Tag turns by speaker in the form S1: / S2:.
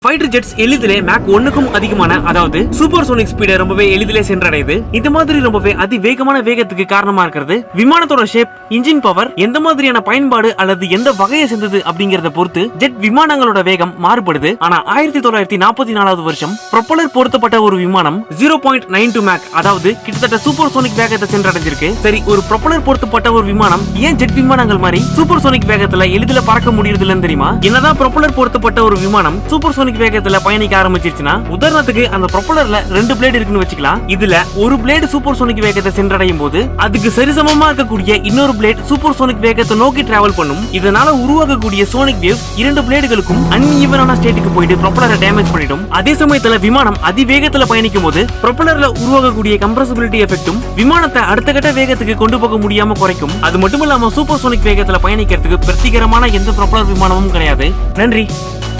S1: Fighter ஜெட்ஸ் எளிதிலே make 1க்கும் அதிகமான அதாவது supersonic ஸ்பீடை ரொம்பவே எளிதிலே சென்றடையுது. இந்த மாதிரி ரொம்பவே அதிவேகமான வேகத்துக்கு காரணமா இருக்கிறது விமானத்தோட ஷேப், இன்ஜின் பவர், எந்த மாதிரியான பயன்பாடு அல்லது எந்த வகையை சேர்ந்தது அப்படிங்கறத பொறுத்து ஜெட் விமானங்களோட வேகம் மாறுபடுது. ஆனா 1944 வருஷம் ப்ரொப்பல்லர் பொருத்தப்பட்ட ஒரு விமானம் 0.92 மேக் அதாவது கிட்டத்தட்ட சூப்பர்சோனிக் வேகத்தை சென்றடைஞ்சிருக்கு. சரி, ஒரு ப்ரொப்பல்லர் பொருத்தப்பட்ட ஒரு விமானம் ஏன் ஜெட் விமானங்கள் மாதிரி சூப்பர்சோனிக் வேகத்துல எளிதில பறக்க முடியறது இல்லன்னு தெரியுமா? என்னதான் ப்ரொப்பல்லர் பொருத்தப்பட்ட ஒரு விமானம் சூப்பர்சோனிக் வேகத்துல பயணிக்க ஆரம்பிச்சிருச்சுன்னா, உதாரணத்துக்கு அந்த ப்ரொப்பல்லர்ல 2 பிளேட் இருக்குன்னு வச்சுக்கலாம். இதுல ஒரு பிளேட் சூப்பர்சோனிக் வேகத்தை சென்றடையும் போது அதுக்கு சரிசமமா இருக்கக்கூடிய இன்னொரு பிளேட் சூப்பர்சோனிக் வேகத்தை நோக்கி டிராவல் பண்ணும். இதனால உருவாகக்கூடிய சோனிக் வேவ்ஸ் 2 பிளேடுகளுக்கும் அன்ஈவனான ஸ்டேட்டுக்கு போயிட்டு ப்ரொப்பல்லரை டேமேஜ் பண்ணிடும். அதே சமயத்துல விமானம் அதிவேகத்துல பயணிக்கும் போது ப்ரொப்பல்லர்ல உருவாகக்கூடிய கம்ப்ரசிபிலிட்டி எஃபெக்டும் விமானத்தை அடுத்த கட்ட வேகத்துக்கு கொண்டு போக முடியாம குறைக்கும். அது மட்டும் இல்லாம சூப்பர்சோனிக் வேகத்துல பயணிக்கிறதுக்கு பிரத்திகரமான எந்த ப்ரொப்பல்லர் விமானமும் கிடையாது. நன்றி.